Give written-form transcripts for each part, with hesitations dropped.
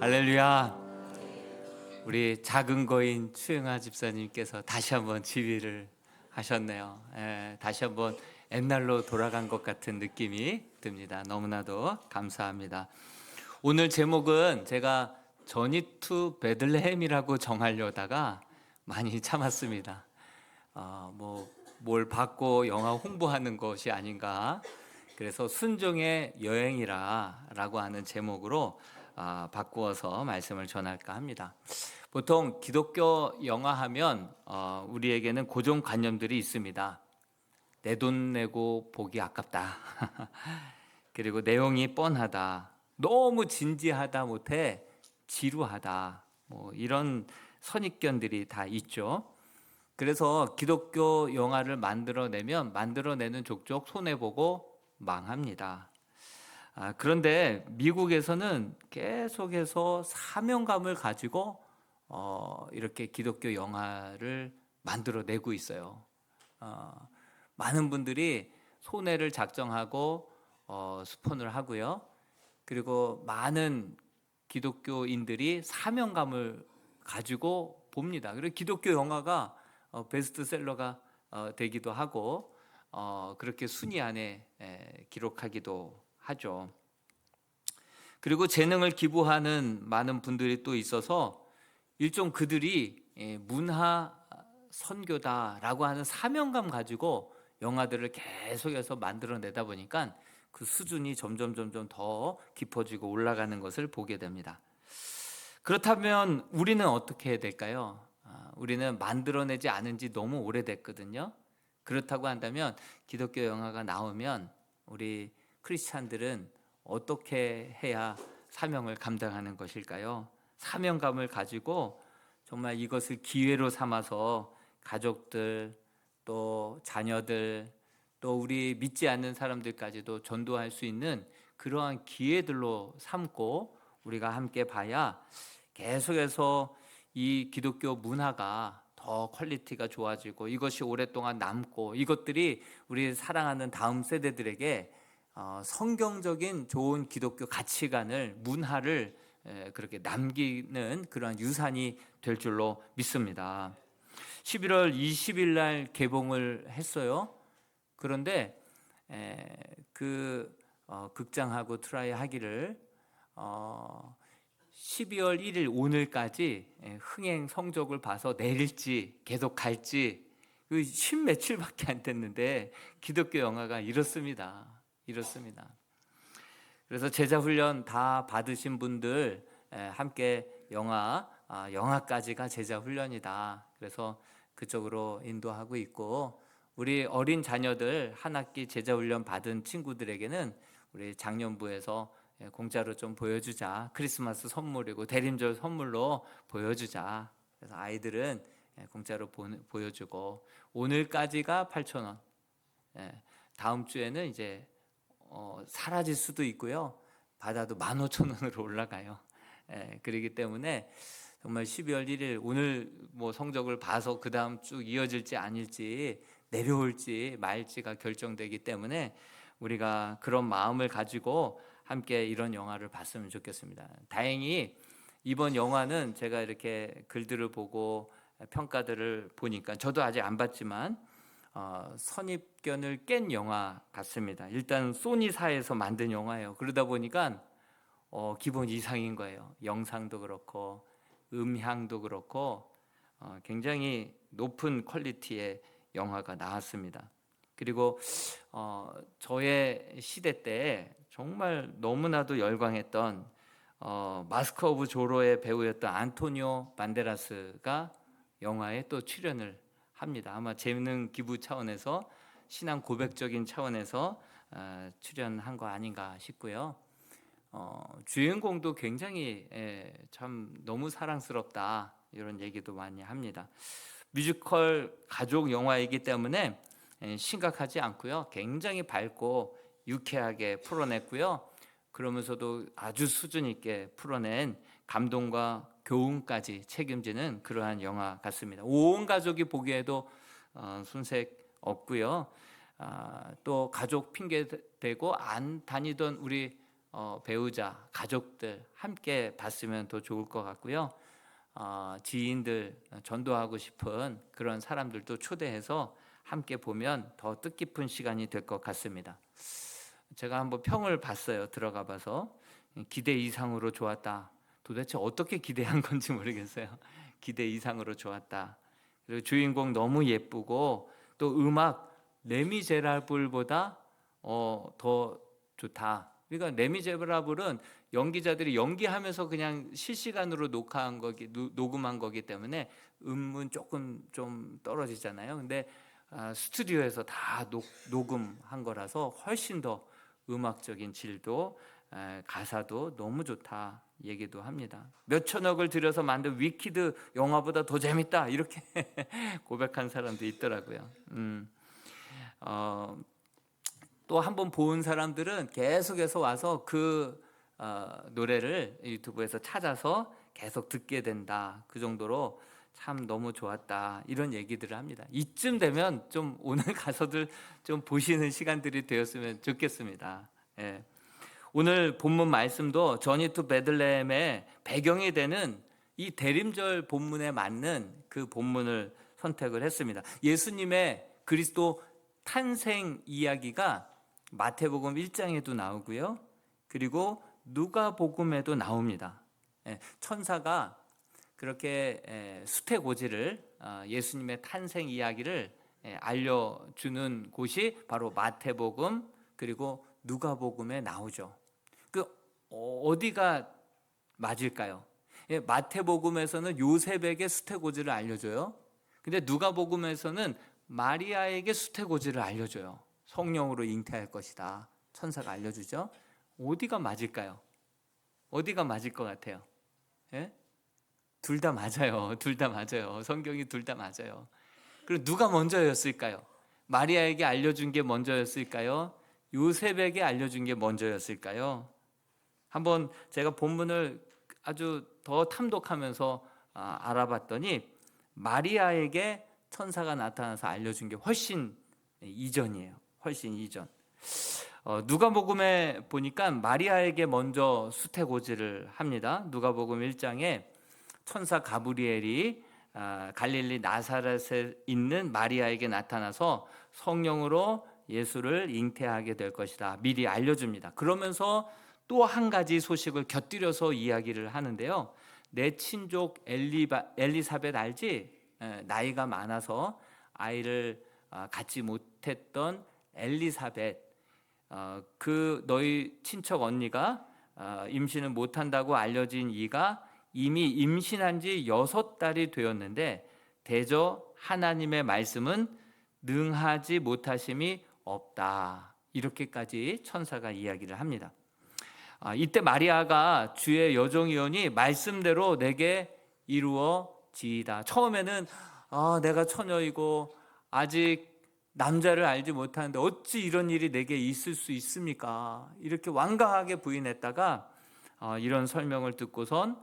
할렐루야. 우리 작은 거인 추영아 집사님께서 다시 한번 지휘를 하셨네요. 다시 한번 옛날로 돌아간 것 같은 느낌이 듭니다. 너무나도 감사합니다. 오늘 제목은 제가 저니 투 베들레헴이라고 정하려다가 많이 참았습니다. 뭘 받고 영화 홍보하는 것이 아닌가. 그래서 순종의 여행이라고 하는 제목으로 바꾸어서 말씀을 전할까 합니다. 보통 기독교 영화 하면 우리에게는 고정관념들이 있습니다. 내 돈 내고 보기 아깝다. 그리고 내용이 뻔하다. 너무 진지하다 못해 지루하다. 이런 선입견들이 다 있죠. 그래서 기독교 영화를 만들어내는 족족 손해보고 망합니다. 그런데 미국에서는 계속해서 사명감을 가지고 이렇게 기독교 영화를 만들어내고 있어요. 많은 분들이 손해를 작정하고 스폰을 하고요. 그리고 많은 기독교인들이 사명감을 가지고 봅니다. 그리고 기독교 영화가 베스트셀러가 되기도 하고 그렇게 순위 안에 기록하기도 하죠. 그리고 재능을 기부하는 많은 분들이 또 있어서 일종 그들이 문화 선교다라고 하는 사명감 가지고 영화들을 계속해서 만들어내다 보니까 그 수준이 점점 더 깊어지고 올라가는 것을 보게 됩니다. 그렇다면 우리는 어떻게 해야 될까요? 우리는 만들어내지 않은 지 너무 오래됐거든요. 그렇다고 한다면 기독교 영화가 나오면 우리 크리스찬들은 어떻게 해야 사명을 감당하는 것일까요? 사명감을 가지고 정말 이것을 기회로 삼아서 가족들, 또 자녀들, 또 우리 믿지 않는 사람들까지도 전도할 수 있는 그러한 기회들로 삼고 우리가 함께 봐야 계속해서 이 기독교 문화가 더 퀄리티가 좋아지고 이것이 오랫동안 남고 이것들이 우리 사랑하는 다음 세대들에게 성경적인 좋은 기독교 가치관을, 문화를 그렇게 남기는 그런 유산이 될 줄로 믿습니다. 11월 20일 날 개봉을 했어요. 그런데 극장하고 트라이 하기를 12월 1일 오늘까지 흥행 성적을 봐서 내릴지 계속 갈지 십 며칠밖에 안 됐는데 기독교 영화가 이렇습니다. 그래서 제자훈련 다 받으신 분들 함께 영화까지가 제자훈련이다. 그래서 그쪽으로 인도하고 있고 우리 어린 자녀들 한 학기 제자훈련 받은 친구들에게는 우리 장년부에서 공짜로 좀 보여주자. 크리스마스 선물이고 대림절 선물로 보여주자. 그래서 아이들은 공짜로 보여주고 오늘까지가 8,000원. 다음 주에는 이제 사라질 수도 있고요. 받아도 15,000원으로 올라가요. 그렇기 때문에 정말 12월 1일 오늘 성적을 봐서 그 다음 쭉 이어질지 아닐지 내려올지 말지가 결정되기 때문에 우리가 그런 마음을 가지고 함께 이런 영화를 봤으면 좋겠습니다. 다행히 이번 영화는 제가 이렇게 글들을 보고 평가들을 보니까 저도 아직 안 봤지만 선입견을 깬 영화 같습니다. 일단 소니사에서 만든 영화예요. 그러다 보니까 기본 이상인 거예요. 영상도 그렇고 음향도 그렇고 굉장히 높은 퀄리티의 영화가 나왔습니다. 그리고 저의 시대 때 정말 너무나도 열광했던 마스크 오브 조로의 배우였던 안토니오 반데라스가 영화에 또 출연을 합니다. 아마 재능 기부 차원에서 신앙 고백적인 차원에서 출연한 거 아닌가 싶고요. 주인공도 굉장히 참 너무 사랑스럽다 이런 얘기도 많이 합니다. 뮤지컬 가족 영화이기 때문에 심각하지 않고요. 굉장히 밝고 유쾌하게 풀어냈고요. 그러면서도 아주 수준 있게 풀어낸 감동과 교훈까지 책임지는 그러한 영화 같습니다. 온 가족이 보기에도 손색 없고요. 또 가족 핑계 대고 안 다니던 우리 배우자, 가족들 함께 봤으면 더 좋을 것 같고요. 지인들, 전도하고 싶은 그런 사람들도 초대해서 함께 보면 더 뜻깊은 시간이 될 것 같습니다. 제가 한번 평을 봤어요. 들어가 봐서 기대 이상으로 좋았다. 도대체 어떻게 기대한 건지 모르겠어요. 기대 이상으로 좋았다. 그리고 주인공 너무 예쁘고 또 음악 레미제라블보다 더 좋다. 그러니까 레미제라블은 연기자들이 연기하면서 그냥 실시간으로 녹음한 거기 때문에 음은 조금 좀 떨어지잖아요. 근데 스튜디오에서 다 녹음한 거라서 훨씬 더 음악적인 질도 가사도 너무 좋다 얘기도 합니다. 몇천억을 들여서 만든 위키드 영화보다 더 재밌다 이렇게 고백한 사람도 있더라고요. 또 한 번 본 사람들은 계속해서 와서 그 노래를 유튜브에서 찾아서 계속 듣게 된다. 그 정도로 참 너무 좋았다 이런 얘기들을 합니다. 이쯤 되면 좀 오늘 가서들 좀 보시는 시간들이 되었으면 좋겠습니다. 예. 오늘 본문 말씀도 저니 투 베들레헴의 배경이 되는 이 대림절 본문에 맞는 그 본문을 선택을 했습니다. 예수님의 그리스도 탄생 이야기가 마태복음 1장에도 나오고요. 그리고 누가복음에도 나옵니다. 천사가 그렇게 수태고지를 예수님의 탄생 이야기를 알려주는 곳이 바로 마태복음 그리고 누가복음에 나오죠. 그 어디가 맞을까요? 마태복음에서는 요셉에게 수태고지를 알려줘요. 근데 누가복음에서는 마리아에게 수태고지를 알려줘요. 성령으로 잉태할 것이다. 천사가 알려주죠. 어디가 맞을까요? 어디가 맞을 것 같아요? 예? 둘 다 맞아요. 둘 다 맞아요. 성경이 둘 다 맞아요. 그리고 누가 먼저였을까요? 마리아에게 알려준 게 먼저였을까요? 요셉에게 알려준 게 먼저였을까요? 한번 제가 본문을 아주 더 탐독하면서 알아봤더니 마리아에게 천사가 나타나서 알려준 게 훨씬 이전이에요. 훨씬 이전. 누가복음에 보니까 마리아에게 먼저 수태고지를 합니다. 누가복음 1장에 천사 가브리엘이 갈릴리 나사렛에 있는 마리아에게 나타나서 성령으로 예수를 잉태하게 될 것이다 미리 알려줍니다. 그러면서 또 한 가지 소식을 곁들여서 이야기를 하는데요. 내 친족 엘리사벳 알지? 나이가 많아서 아이를 갖지 못했던 엘리사벳, 그 너희 친척 언니가 임신을 못한다고 알려진 이가 이미 임신한 지 6달이 되었는데 대저 하나님의 말씀은 능하지 못하심이 없다. 이렇게까지 천사가 이야기를 합니다. 이때 마리아가 주의 여종이오니 말씀대로 내게 이루어지이다. 처음에는 내가 처녀이고 아직 남자를 알지 못하는데 어찌 이런 일이 내게 있을 수 있습니까? 이렇게 완강하게 부인했다가 이런 설명을 듣고선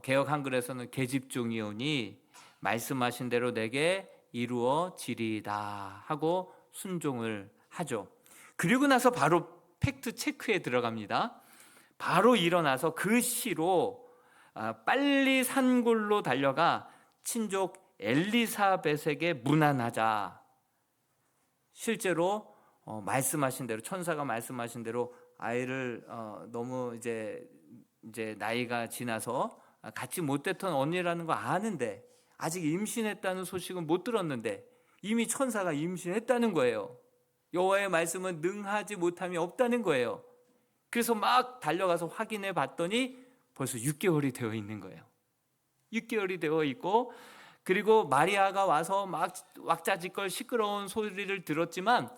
개역 한글에서는 계집종이오니 말씀하신 대로 내게 이루어지리이다 하고 순종을 하죠. 그리고 나서 바로 팩트 체크에 들어갑니다. 바로 일어나서 그 시로 빨리 산골로 달려가 친족 엘리사벳에게 문안하자. 실제로 말씀하신 대로 천사가 말씀하신 대로 아이를 너무 이제 나이가 지나서 갖지 못했던 언니라는 거 아는데 아직 임신했다는 소식은 못 들었는데 이미 천사가 임신했다는 거예요. 여호와의 말씀은 능하지 못함이 없다는 거예요. 그래서 막 달려가서 확인해 봤더니 벌써 6개월이 되어 있는 거예요. 6개월이 되어 있고 그리고 마리아가 와서 막 왁자지껄 시끄러운 소리를 들었지만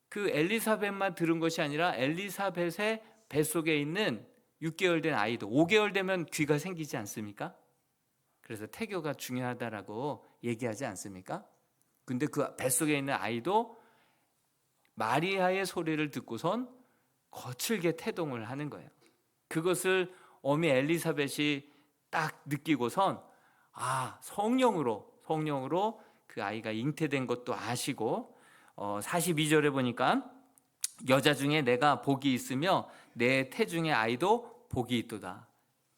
그 엘리사벳만 들은 것이 아니라 엘리사벳의 뱃속에 있는 6개월 된 아이도 5개월 되면 귀가 생기지 않습니까? 그래서 태교가 중요하다라고 얘기하지 않습니까? 근데 그 뱃속에 있는 아이도 마리아의 소리를 듣고선 거칠게 태동을 하는 거예요. 그것을 어미 엘리사벳이 딱 느끼고선 성령으로 그 아이가 잉태된 것도 아시고 42절에 보니까 여자 중에 내가 복이 있으며 내 태중의 아이도 복이 있도다.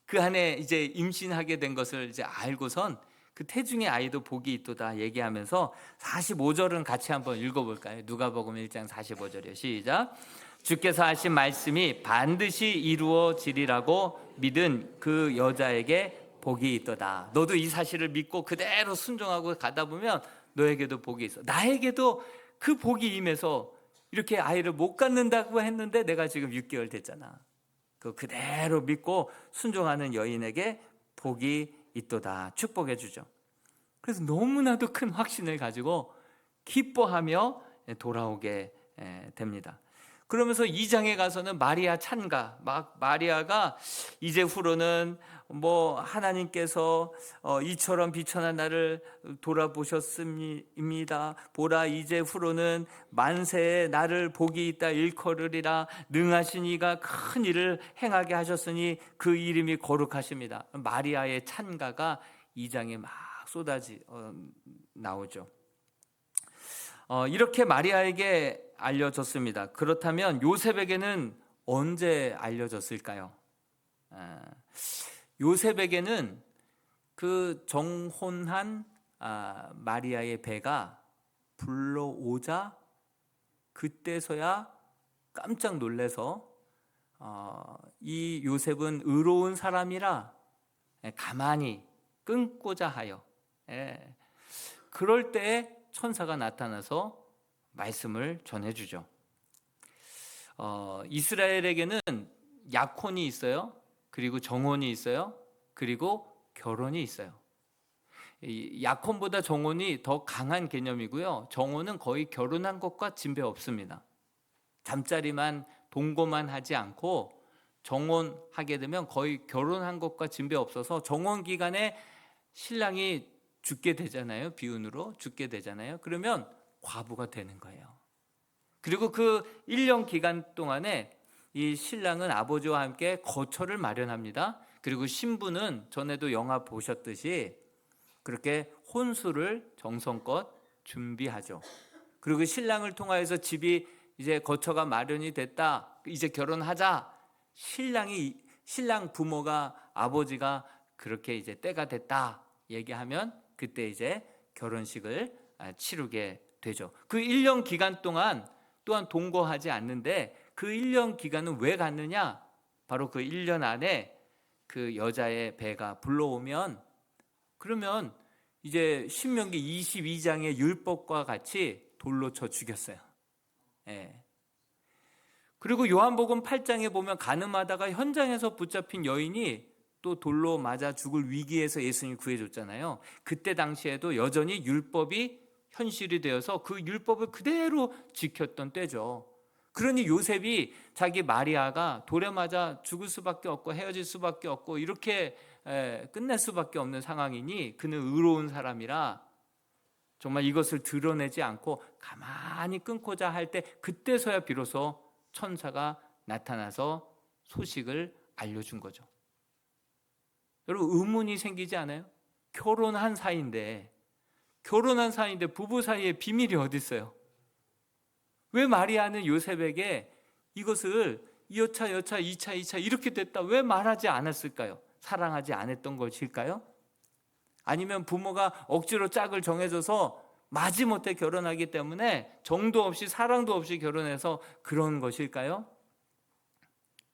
그 안에 이제 임신하게 된 것을 이제 알고선 그 태중의 아이도 복이 있도다 얘기하면서 45절은 같이 한번 읽어볼까요? 누가복음 1장 45절이요. 시작. 주께서 하신 말씀이 반드시 이루어지리라고 믿은 그 여자에게 복이 있도다. 너도 이 사실을 믿고 그대로 순종하고 가다 보면 너에게도 복이 있어. 나에게도 그 복이 임해서 이렇게 아이를 못 갖는다고 했는데 내가 지금 6개월 됐잖아. 그 그대로 믿고 순종하는 여인에게 복이 있도다. 축복해 주죠. 그래서 너무나도 큰 확신을 가지고 기뻐하며 돌아오게 됩니다. 그러면서 2장에 가서는 마리아 찬가, 막 마리아가 이제 후로는 뭐 하나님께서 이처럼 비천한 나를 돌아보셨습니다. 보라 이제 후로는 만세에 나를 복이 있다 일컬으리라. 능하신 이가 큰 일을 행하게 하셨으니 그 이름이 거룩하십니다. 마리아의 찬가가 2장에 막 나오죠. 이렇게 마리아에게 알려졌습니다. 그렇다면 요셉에게는 언제 알려졌을까요? 요셉에게는 그 정혼한 마리아의 배가 불러오자 그때서야 깜짝 놀라서 이 요셉은 의로운 사람이라 가만히 끊고자 하여 그럴 때에 천사가 나타나서 말씀을 전해주죠. 이스라엘에게는 약혼이 있어요. 그리고 정혼이 있어요. 그리고 결혼이 있어요. 약혼보다 정혼이 더 강한 개념이고요. 정혼은 거의 결혼한 것과 진배 없습니다. 잠자리만 동거만 하지 않고 정혼하게 되면 거의 결혼한 것과 진배 없어서 정혼 기간에 신랑이 죽게 되잖아요. 비운으로 죽게 되잖아요. 그러면 과부가 되는 거예요. 그리고 그 1년 기간 동안에 이 신랑은 아버지와 함께 거처를 마련합니다. 그리고 신부는 전에도 영화 보셨듯이 그렇게 혼수를 정성껏 준비하죠. 그리고 신랑을 통하여서 집이 이제 거처가 마련이 됐다. 이제 결혼하자. 신랑 부모가 아버지가 그렇게 이제 때가 됐다 얘기하면 그때 이제 결혼식을 치르게 되죠. 그 1년 기간 동안 또한 동거하지 않는데 그 1년 기간은 왜 갔느냐? 바로 그 1년 안에 그 여자의 배가 불러오면 그러면 이제 신명기 22장의 율법과 같이 돌로 쳐 죽였어요. 그리고 요한복음 8장에 보면 간음하다가 현장에서 붙잡힌 여인이 또 돌로 맞아 죽을 위기에서 예수님이 구해줬잖아요. 그때 당시에도 여전히 율법이 현실이 되어서 그 율법을 그대로 지켰던 때죠. 그러니 요셉이 자기 마리아가 돌에 맞아 죽을 수밖에 없고 헤어질 수밖에 없고 이렇게 끝낼 수밖에 없는 상황이니 그는 의로운 사람이라 정말 이것을 드러내지 않고 가만히 끊고자 할 때 그때서야 비로소 천사가 나타나서 소식을 알려준 거죠. 여러분 의문이 생기지 않아요? 결혼한 사이인데 부부 사이에 비밀이 어디 있어요? 왜 마리아는 요셉에게 이것을 여차 2차 이렇게 됐다 왜 말하지 않았을까요? 사랑하지 않았던 것일까요? 아니면 부모가 억지로 짝을 정해줘서 마지못해 결혼하기 때문에 정도 없이 사랑도 없이 결혼해서 그런 것일까요?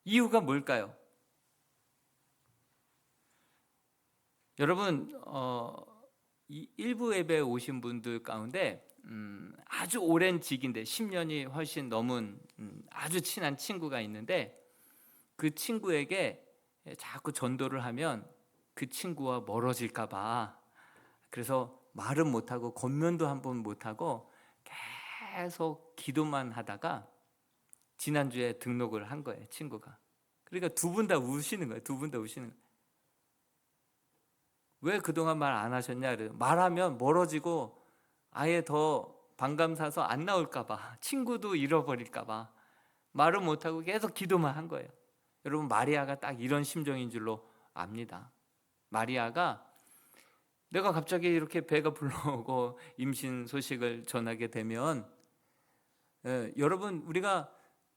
이유가 뭘까요? 여러분 이 일부 예배에 오신 분들 가운데 아주 오랜 직인데 10년이 훨씬 넘은 아주 친한 친구가 있는데 그 친구에게 자꾸 전도를 하면 그 친구와 멀어질까 봐 그래서 말은 못하고 겉면도 한번 못하고 계속 기도만 하다가 지난주에 등록을 한 거예요. 친구가. 그러니까 두 분 다 우시는 거예요. 두 분 다 우시는 거예요. 왜 그동안 말 안 하셨냐? 그래요. 말하면 멀어지고 아예 더 반감 사서 안 나올까 봐 친구도 잃어버릴까 봐 말을 못하고 계속 기도만 한 거예요. 여러분 마리아가 딱 이런 심정인 줄로 압니다. 마리아가 내가 갑자기 이렇게 배가 불러오고 임신 소식을 전하게 되면 여러분 우리가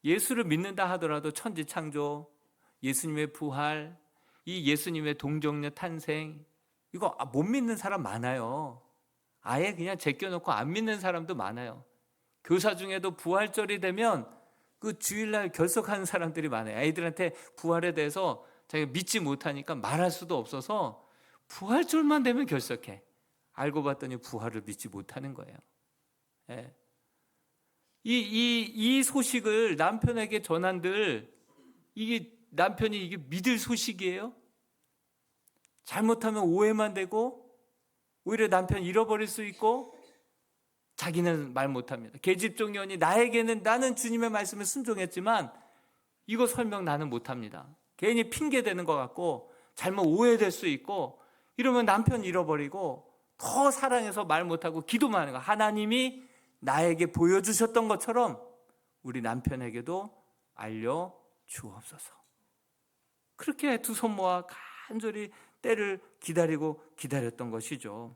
예수를 믿는다 하더라도 천지창조, 예수님의 부활, 이 예수님의 동정녀 탄생, 이거 못 믿는 사람 많아요. 아예 그냥 제껴놓고 안 믿는 사람도 많아요. 교사 중에도 부활절이 되면 그 주일날 결석하는 사람들이 많아요. 아이들한테 부활에 대해서 자기가 믿지 못하니까 말할 수도 없어서 부활절만 되면 결석해. 알고 봤더니 부활을 믿지 못하는 거예요. 예. 이 소식을 남편에게 전한들, 이게 남편이 이게 믿을 소식이에요? 잘못하면 오해만 되고 오히려 남편 잃어버릴 수 있고, 자기는 말 못합니다. 계집종년이 나에게는, 나는 주님의 말씀에 순종했지만 이거 설명 나는 못합니다. 괜히 핑계대는 것 같고 잘못 오해될 수 있고, 이러면 남편 잃어버리고 더 사랑해서 말 못하고 기도만 하는 거야. 하나님이 나에게 보여주셨던 것처럼 우리 남편에게도 알려주옵소서. 그렇게 두 손 모아 간절히 때를 기다렸던 것이죠.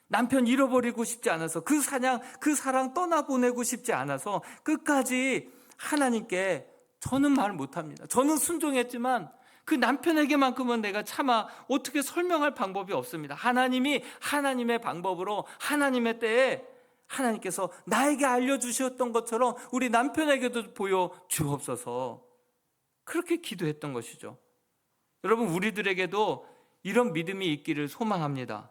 남편 잃어버리고 싶지 않아서, 그 사랑 떠나보내고 싶지 않아서 끝까지 하나님께, 저는 말 못합니다. 저는 순종했지만 그 남편에게만큼은 내가 차마 어떻게 설명할 방법이 없습니다. 하나님이 하나님의 방법으로 하나님의 때에 하나님께서 나에게 알려주셨던 것처럼 우리 남편에게도 보여주옵소서. 그렇게 기도했던 것이죠. 여러분, 우리들에게도 이런 믿음이 있기를 소망합니다.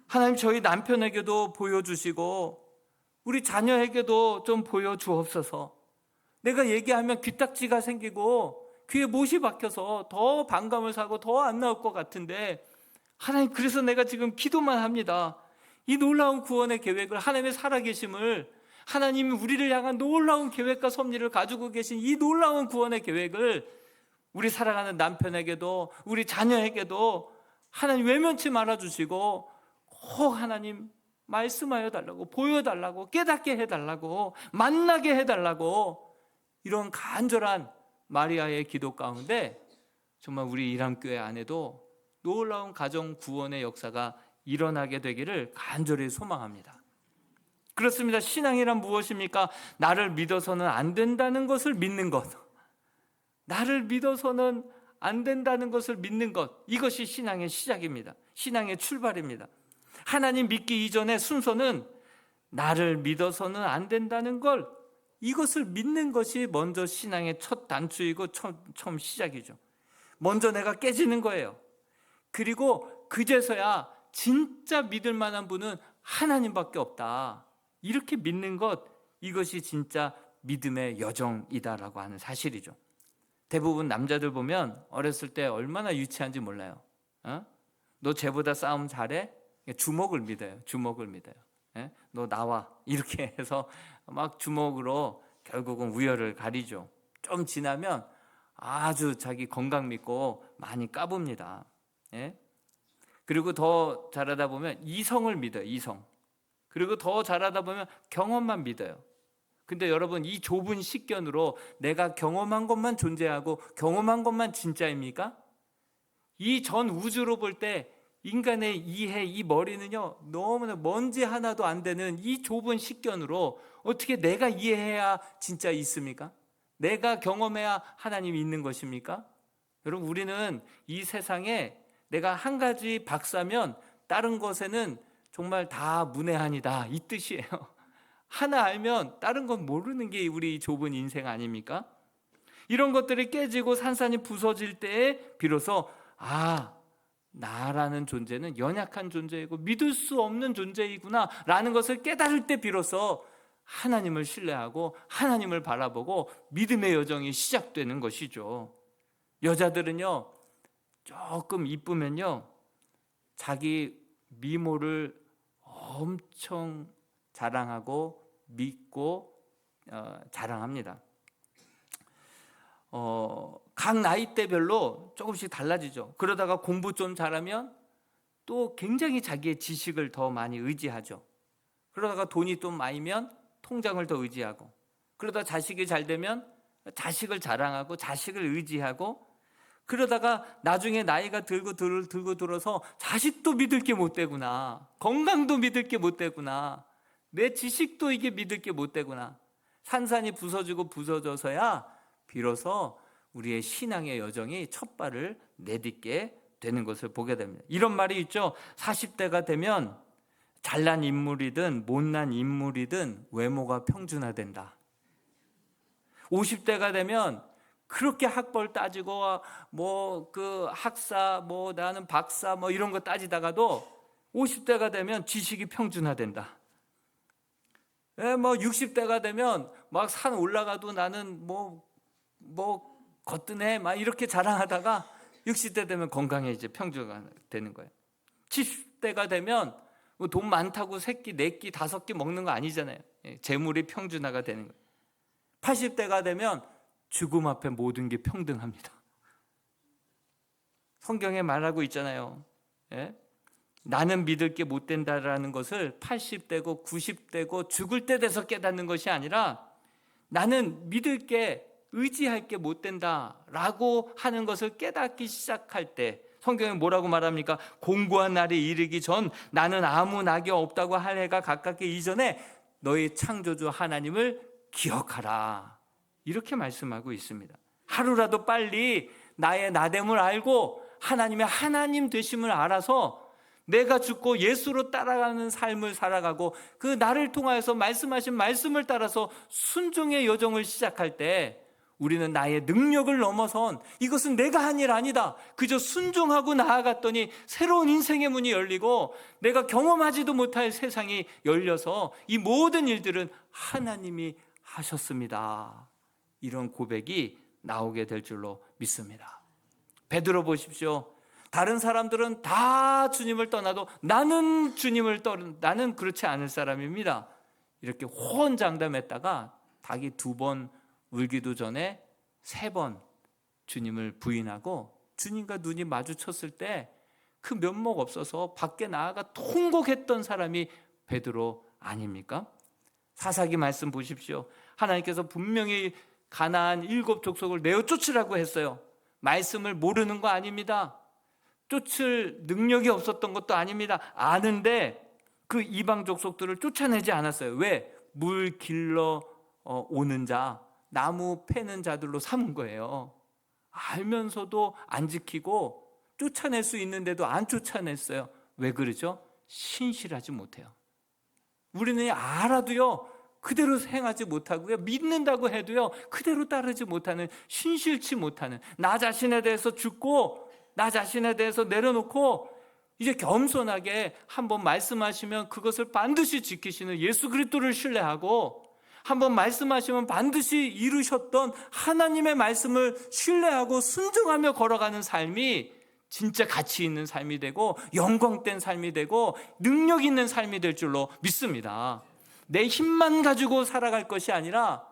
하나님, 저희 남편에게도 보여주시고 우리 자녀에게도 좀 보여주옵소서. 내가 얘기하면 귀딱지가 생기고 귀에 못이 박혀서 더 반감을 사고 더 안 나올 것 같은데, 하나님, 그래서 내가 지금 기도만 합니다. 이 놀라운 구원의 계획을, 하나님의 살아계심을, 하나님이 우리를 향한 놀라운 계획과 섭리를 가지고 계신 이 놀라운 구원의 계획을 우리 사랑하는 남편에게도 우리 자녀에게도 하나님 외면치 말아주시고, 꼭 하나님 말씀하여 달라고, 보여달라고, 깨닫게 해달라고, 만나게 해달라고, 이런 간절한 마리아의 기도 가운데 정말 우리 이람교회 안에도 놀라운 가정 구원의 역사가 일어나게 되기를 간절히 소망합니다. 그렇습니다. 신앙이란 무엇입니까? 나를 믿어서는 안 된다는 것을 믿는 것. 나를 믿어서는 안 된다는 것을 믿는 것. 이것이 신앙의 시작입니다. 신앙의 출발입니다. 하나님 믿기 이전의 순서는 나를 믿어서는 안 된다는 걸, 이것을 믿는 것이 먼저 신앙의 첫 단추이고 처음 시작이죠. 먼저 내가 깨지는 거예요. 그리고 그제서야 진짜 믿을 만한 분은 하나님밖에 없다. 이렇게 믿는 것, 이것이 진짜 믿음의 여정이다라고 하는 사실이죠. 대부분 남자들 보면 어렸을 때 얼마나 유치한지 몰라요. 너 쟤보다 싸움 잘해? 주먹을 믿어요. 주먹을 믿어요. 너 나와. 이렇게 해서 막 주먹으로 결국은 우열을 가리죠. 좀 지나면 아주 자기 건강 믿고 많이 까붑니다. 그리고 더 잘하다 보면 이성을 믿어요. 이성. 그리고 더 잘하다 보면 경험만 믿어요. 근데 여러분, 이 좁은 식견으로 내가 경험한 것만 존재하고 경험한 것만 진짜입니까? 이 전 우주로 볼 때 인간의 이해, 이 머리는요, 너무나 먼지 하나도 안 되는 이 좁은 식견으로 어떻게 내가 이해해야 진짜 있습니까? 내가 경험해야 하나님이 있는 것입니까? 여러분, 우리는 이 세상에 내가 한 가지 박사면 다른 것에는 정말 다 문외한이다, 이 뜻이에요. 하나 알면 다른 건 모르는 게 우리 좁은 인생 아닙니까? 이런 것들이 깨지고 산산이 부서질 때에 비로소 나라는 존재는 연약한 존재이고 믿을 수 없는 존재이구나 라는 것을 깨달을 때 비로소 하나님을 신뢰하고 하나님을 바라보고 믿음의 여정이 시작되는 것이죠. 여자들은요, 조금 이쁘면요, 자기 미모를 엄청 자랑하고 믿고 자랑합니다. 각 나이대별로 조금씩 달라지죠. 그러다가 공부 좀 잘하면 또 굉장히 자기의 지식을 더 많이 의지하죠. 그러다가 돈이 좀 많으면 통장을 더 의지하고, 그러다 자식이 잘 되면 자식을 자랑하고 자식을 의지하고, 그러다가 나중에 나이가 들고 들어서 자식도 믿을 게 못 되구나, 건강도 믿을 게 못 되구나, 내 지식도 이게 믿을 게 못 되구나, 산산이 부서지고 부서져서야 비로소 우리의 신앙의 여정이 첫 발을 내딛게 되는 것을 보게 됩니다. 이런 말이 있죠. 40대가 되면 잘난 인물이든 못난 인물이든 외모가 평준화된다. 50대가 되면 그렇게 학벌 따지고 뭐 그 학사 뭐 나는 박사 뭐 이런 거 따지다가도 50대가 되면 지식이 평준화된다. 뭐 60대가 되면 막 산 올라가도 나는 뭐 거뜬해 막 이렇게 자랑하다가 60대 되면 건강에 이제 평준화되는 거예요. 70대가 되면 돈 많다고 3끼, 4끼, 5끼 먹는 거 아니잖아요. 재물이 평준화가 되는 거예요. 80대가 되면 죽음 앞에 모든 게 평등합니다. 성경에 말하고 있잖아요. 나는 믿을 게 못 된다라는 것을 80대고 90대고 죽을 때 돼서 깨닫는 것이 아니라 나는 믿을 게 의지할 게 못 된다라고 하는 것을 깨닫기 시작할 때 성경에 뭐라고 말합니까? 공고한 날이 이르기 전 나는 아무 낙이 없다고 할 해가 가깝기 이전에 너희 창조주 하나님을 기억하라. 이렇게 말씀하고 있습니다. 하루라도 빨리 나의 나됨을 알고 하나님의 하나님 되심을 알아서 내가 죽고 예수로 따라가는 삶을 살아가고 그 나를 통하여서 말씀하신 말씀을 따라서 순종의 여정을 시작할 때 우리는 나의 능력을 넘어선 이것은 내가 한 일 아니다. 그저 순종하고 나아갔더니 새로운 인생의 문이 열리고 내가 경험하지도 못할 세상이 열려서 이 모든 일들은 하나님이 하셨습니다. 이런 고백이 나오게 될 줄로 믿습니다. 베드로 보십시오. 다른 사람들은 다 주님을 떠나도 나는 나는 그렇지 않을 사람입니다. 이렇게 호언장담했다가 닭이 2번 울기도 전에 3번 주님을 부인하고 주님과 눈이 마주쳤을 때 그 면목 없어서 밖에 나아가 통곡했던 사람이 베드로 아닙니까? 사사기 말씀 보십시오. 하나님께서 분명히 가나안 7 족속을 내어 쫓으라고 했어요. 말씀을 모르는 거 아닙니다. 쫓을 능력이 없었던 것도 아닙니다. 아는데 그 이방 족속들을 쫓아내지 않았어요. 왜? 물 길러 오는 자, 나무 패는 자들로 삼은 거예요. 알면서도 안 지키고 쫓아낼 수 있는데도 안 쫓아냈어요. 왜 그러죠? 신실하지 못해요. 우리는 알아도요 그대로 행하지 못하고요, 믿는다고 해도요 그대로 따르지 못하는, 신실치 못하는, 나 자신에 대해서 죽고 나 자신에 대해서 내려놓고 이제 겸손하게 한번 말씀하시면 그것을 반드시 지키시는 예수 그리스도를 신뢰하고 한번 말씀하시면 반드시 이루셨던 하나님의 말씀을 신뢰하고 순종하며 걸어가는 삶이 진짜 가치 있는 삶이 되고 영광된 삶이 되고 능력 있는 삶이 될 줄로 믿습니다. 내 힘만 가지고 살아갈 것이 아니라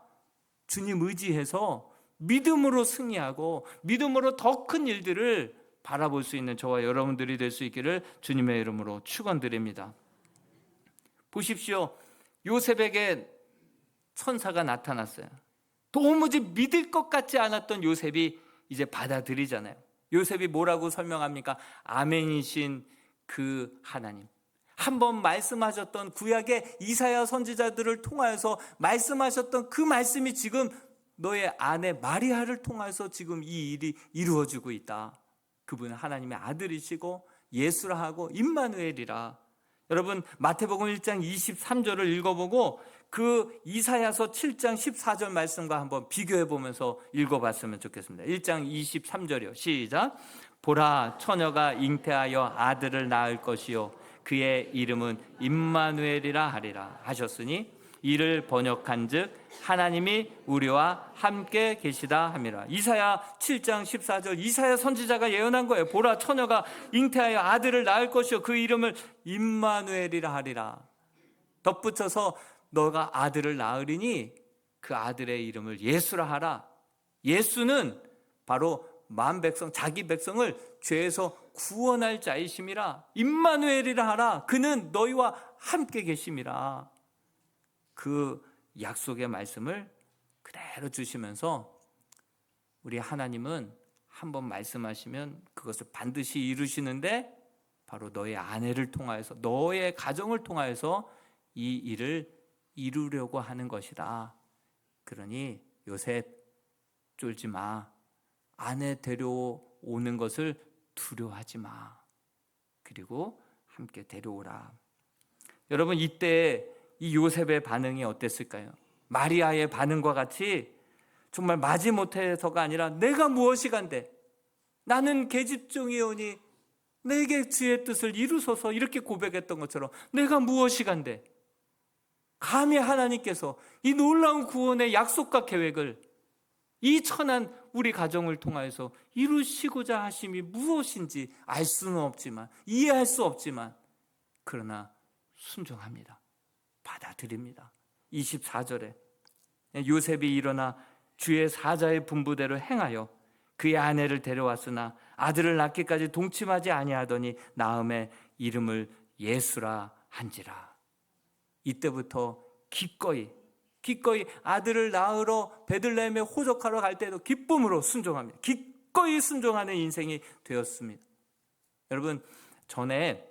주님 의지해서 믿음으로 승리하고 믿음으로 더 큰 일들을 바라볼 수 있는 저와 여러분들이 될 수 있기를 주님의 이름으로 축원드립니다. 보십시오. 요셉에게 천사가 나타났어요. 도무지 믿을 것 같지 않았던 요셉이 이제 받아들이잖아요. 요셉이 뭐라고 설명합니까? 아멘이신 그 하나님, 한번 말씀하셨던 구약의 이사야 선지자들을 통하여서 말씀하셨던 그 말씀이 지금 너의 아내 마리아를 통해서 지금 이 일이 이루어지고 있다. 그분은 하나님의 아들이시고 예수라 하고 임마누엘이라. 여러분 마태복음 1장 23절을 읽어보고 그 이사야서 7장 14절 말씀과 한번 비교해 보면서 읽어봤으면 좋겠습니다. 1장 23절이요. 시작. 보라, 처녀가 잉태하여 아들을 낳을 것이요 그의 이름은 임마누엘이라 하리라 하셨으니 이를 번역한즉 하나님이 우리와 함께 계시다 함이라. 이사야 7장 14절 이사야 선지자가 예언한 거예요. 보라, 처녀가 잉태하여 아들을 낳을 것이요 그 이름을 임마누엘이라 하리라. 덧붙여서 너가 아들을 낳으리니 그 아들의 이름을 예수라 하라. 예수는 바로 만 백성, 자기 백성을 죄에서 구원할 자이심이라. 임마누엘이라 하라. 그는 너희와 함께 계심이라. 그 약속의 말씀을 그대로 주시면서 우리 하나님은 한번 말씀하시면 그것을 반드시 이루시는데 바로 너의 아내를 통하여서, 너의 가정을 통하여서 이 일을 이루려고 하는 것이다. 그러니 요셉 쫄지 마. 아내 데려오는 것을 두려워하지 마. 그리고 함께 데려오라. 여러분, 이때 이 요셉의 반응이 어땠을까요? 마리아의 반응과 같이 정말 마지못해서가 아니라 내가 무엇이간데 나는 계집종이오니 내게 주의 뜻을 이루소서, 이렇게 고백했던 것처럼 내가 무엇이간데 감히 하나님께서 이 놀라운 구원의 약속과 계획을 이 천한 우리 가정을 통하여서 이루시고자 하심이 무엇인지 알 수는 없지만, 이해할 수 없지만, 그러나 순종합니다. 받아들입니다. 24절에 요셉이 일어나 주의 사자의 분부대로 행하여 그의 아내를 데려왔으나 아들을 낳기까지 동침하지 아니하더니 나음의 이름을 예수라 한지라. 이때부터 기꺼이 아들을 낳으러 베들레헴에 호적하러 갈 때도 기쁨으로 순종합니다. 기꺼이 순종하는 인생이 되었습니다. 여러분, 전에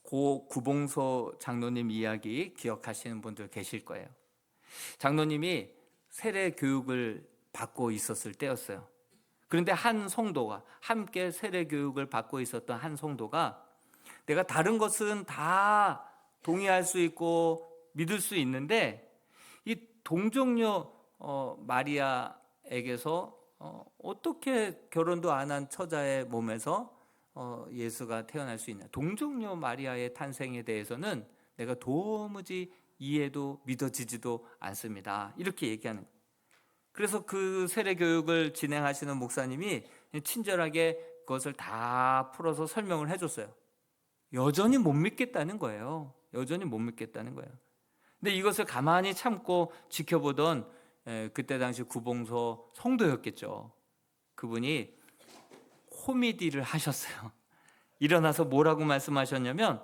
고 구봉서 장로님 이야기 기억하시는 분들 계실 거예요. 장로님이 세례 교육을 받고 있었을 때였어요. 그런데 한 성도가, 함께 세례 교육을 받고 있었던 한 성도가, 내가 다른 것은 다 동의할 수 있고 믿을 수 있는데 이 동정녀 마리아에게서 어떻게 결혼도 안 한 처자의 몸에서 예수가 태어날 수 있냐, 동정녀 마리아의 탄생에 대해서는 내가 도무지 이해도 믿어지지도 않습니다, 이렇게 얘기하는 거예요. 그래서 그 세례 교육을 진행하시는 목사님이 친절하게 그것을 다 풀어서 설명을 해줬어요. 여전히 못 믿겠다는 거예요. 여전히 못 믿겠다는 거예요. 근데 이것을 가만히 참고 지켜보던 그때 당시 구봉서 성도였겠죠. 그분이 코미디를 하셨어요. 일어나서 뭐라고 말씀하셨냐면,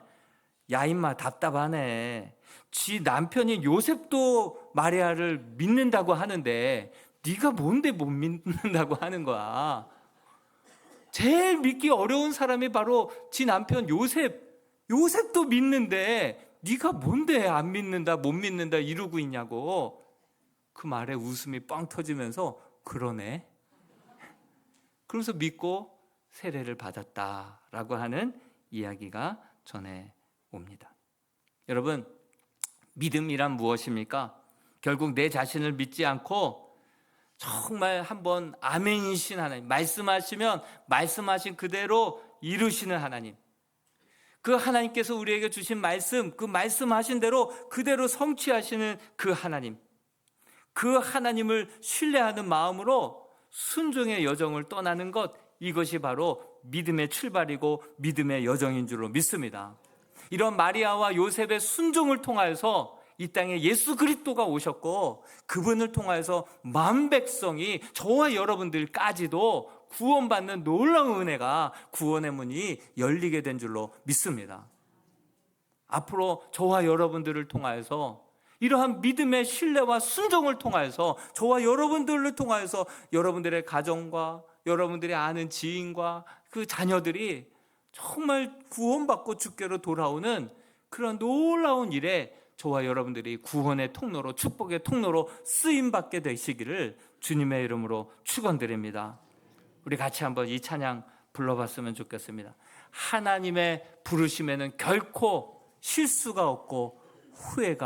야 임마 답답하네. 지 남편이 요셉도 마리아를 믿는다고 하는데 네가 뭔데 못 믿는다고 하는 거야. 제일 믿기 어려운 사람이 바로 지 남편 요셉도 믿는데 네가 뭔데 안 믿는다 못 믿는다 이러고 있냐고. 그 말에 웃음이 뻥 터지면서 그러네, 그러면서 믿고 세례를 받았다라고 하는 이야기가 전해 옵니다. 여러분, 믿음이란 무엇입니까? 결국 내 자신을 믿지 않고 정말 한번 아멘이신 하나님, 말씀하시면 말씀하신 그대로 이루시는 하나님, 그 하나님께서 우리에게 주신 말씀, 그 말씀하신 대로 그대로 성취하시는 그 하나님, 그 하나님을 신뢰하는 마음으로 순종의 여정을 떠나는 것, 이것이 바로 믿음의 출발이고 믿음의 여정인 줄로 믿습니다. 이런 마리아와 요셉의 순종을 통하여서 이 땅에 예수 그리스도가 오셨고, 그분을 통하여서 만 백성이, 저와 여러분들까지도 구원받는 놀라운 은혜가, 구원의 문이 열리게 된 줄로 믿습니다. 앞으로 저와 여러분들을 통하여서, 이러한 믿음의 신뢰와 순종을 통하여서, 저와 여러분들을 통하여서 여러분들의 가정과 여러분들이 아는 지인과 그 자녀들이 정말 구원받고 주께로 돌아오는 그런 놀라운 일에 저와 여러분들이 구원의 통로로, 축복의 통로로 쓰임받게 되시기를 주님의 이름으로 축원드립니다. 우리 같이 한번 이 찬양 불러봤으면 좋겠습니다. 하나님의 부르심에는 결코 실수가 없고 후회가